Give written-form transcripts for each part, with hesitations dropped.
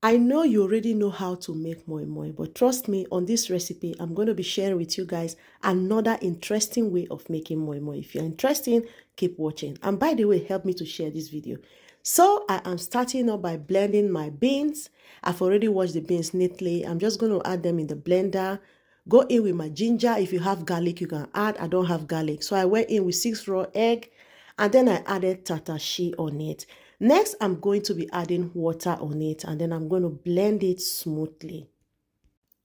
I know you already know how to make moi moi, but trust me, on this recipe, I'm going to be sharing with you guys another interesting way of making moi moi. If you're interested, keep watching. And by the way, help me to share this video. So I am starting up by blending my beans. I've already washed the beans neatly. I'm just going to add them in the blender. Go in with my ginger. If you have garlic, you can add. I don't have garlic. So I went in with 6 raw eggs. And then I added tatashi on it. Next, I'm going to be adding water on it, and then I'm going to blend it smoothly.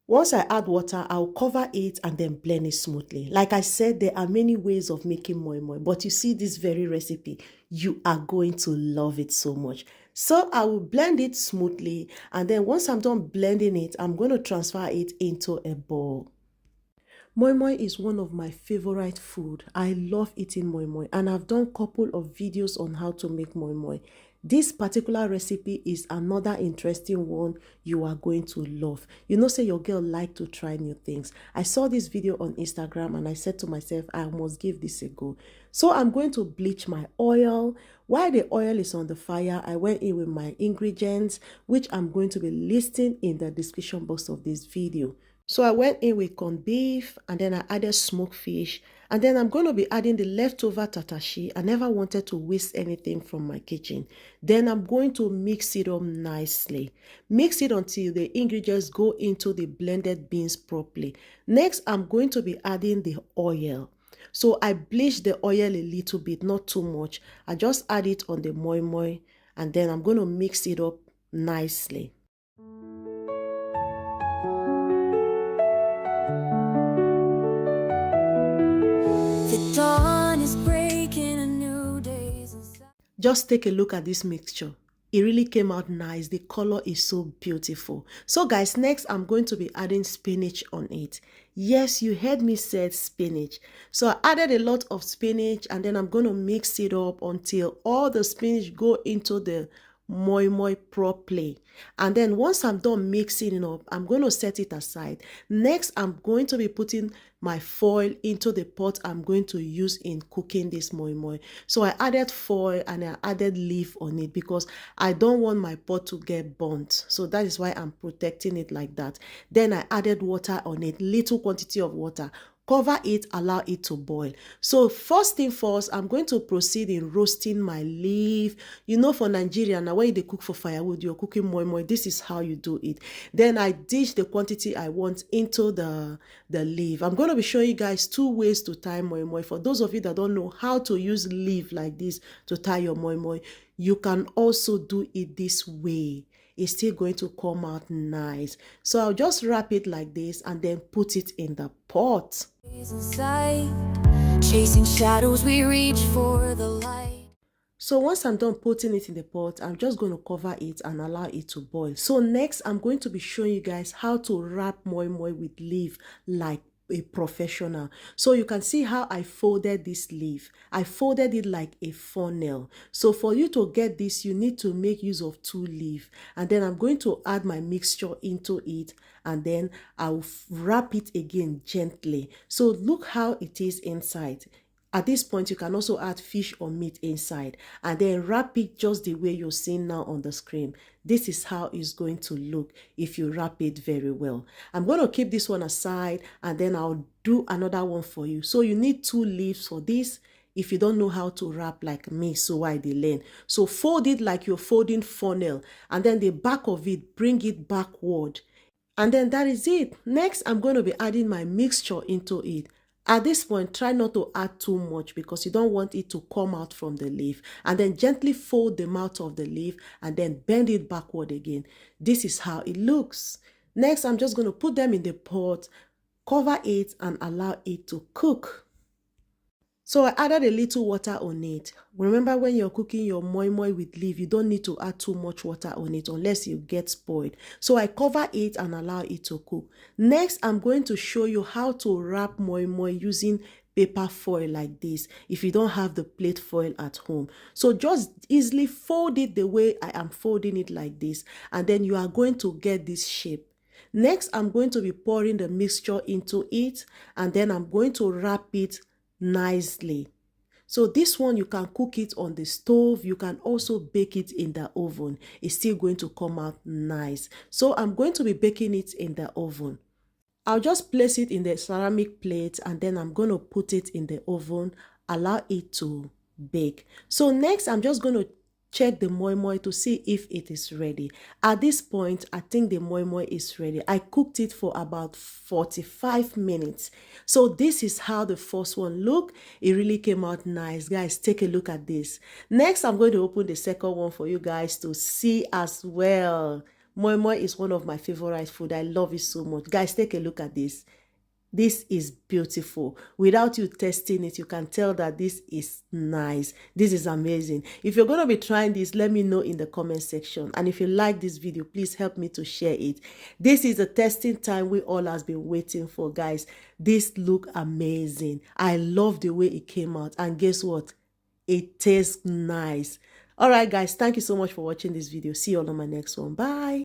Once I add water, I'll cover it and then blend it smoothly. Like I said, there are many ways of making moi moi, but you see this very recipe, you are going to love it so much. So I will blend it smoothly, and then once I'm done blending it, I'm going to transfer it into a bowl. Moi moi is one of my favorite food. I love eating moi moi, and I've done a couple of videos on how to make moi moi. This particular recipe is another interesting one you are going to love. You know, say your girl like to try new things. I saw this video on Instagram and I said to myself, I must give this a go. So I'm going to bleach my oil. While the oil is on the fire, I went in with my ingredients, which I'm going to be listing in the description box of this video. So I went in with corned beef, and then I added smoked fish, and then I'm going to be adding the leftover tatashi. I never wanted to waste anything from my kitchen. Then I'm going to mix it up nicely. Mix it until the ingredients go into the blended beans properly. Next, I'm going to be adding the oil. So I bleached the oil a little bit, not too much. I just add it on the moi moi, and then I'm going to mix it up nicely. Just take a look at this mixture. It really came out nice. The color is so beautiful. So guys, next I'm going to be adding spinach on it. Yes, you heard me say spinach. So I added a lot of spinach, and then I'm going to mix it up until all the spinach go into the moi moi properly. And then once I'm done mixing it up, I'm going to set it aside. Next, I'm going to be putting my foil into the pot I'm going to use in cooking this moi moi. So I added foil and I added leaf on it because I don't want my pot to get burnt. So that is why I'm protecting it like that. Then I added water on it, little quantity of water. Cover it, allow it to boil. So first thing first, I'm going to proceed in roasting my leaf. You know, for Nigeria, now when they cook for firewood, you're cooking moi moi. This is how you do it. Then I dish the quantity I want into the leaf. I'm going to be showing you guys 2 ways to tie moi moi. For those of you that don't know how to use leaf like this to tie your moi moi, you can also do it this way. It's still going to come out nice. So I'll just wrap it like this and then put it in the pot. Chasing shadows, we reach for the light. So once I'm done putting it in the pot, I'm just going to cover it and allow it to boil. So next, I'm going to be showing you guys how to wrap moi moi with leaf like a professional. So you can see how I folded this leaf. I folded it like a funnel. So for you to get this, you need to make use of 2 leaves. And then I'm going to add my mixture into it, and then I'll wrap it again gently. So look how it is inside. At this point, you can also add fish or meat inside, and then wrap it just the way you're seeing now on the screen. This is how it's going to look if you wrap it very well. I'm going to keep this one aside, and then I'll do another one for you. So you need 2 leaves for this. If you don't know how to wrap like me, so I dey learn. So fold it like you're folding funnel, and then the back of it, bring it backward. And then that is it. Next, I'm going to be adding my mixture into it. At this point, try not to add too much because you don't want it to come out from the leaf. And then gently fold the mouth of the leaf and then bend it backward again. This is how it looks. Next, I'm just going to put them in the pot, cover it, and allow it to cook. So I added a little water on it. Remember, when you're cooking your moi moi with leaf, you don't need to add too much water on it unless you get spoiled. So I cover it and allow it to cook. Next, I'm going to show you how to wrap moi moi using paper foil like this if you don't have the plate foil at home. So just easily fold it the way I am folding it like this, and then you are going to get this shape. Next, I'm going to be pouring the mixture into it, and then I'm going to wrap it nicely. So this one, you can cook it on the stove. You can also bake it in the oven. It's still going to come out nice. So I'm going to be baking it in the oven. I'll just place it in the ceramic plate and then I'm going to put it in the oven, allow it to bake. So next, I'm just going to check the moi moi to see if it is ready. At this point, I think the moi moi is ready. I cooked it for about 45 minutes. So this is how the first one looked. It really came out nice. Guys, take a look at this. Next, I'm going to open the second one for you guys to see as well. Moi moi is one of my favorite food. I love it so much. Guys, take a look at this. This is beautiful. Without you testing it, you can tell that this is nice. This is amazing. If you're going to be trying this, let me know in the comment section. And if you like this video, please help me to share it. This is the testing time we all has been waiting for, guys. This look amazing. I love the way it came out. And guess what? It tastes nice. All right, guys. Thank you so much for watching this video. See you all on my next one. Bye.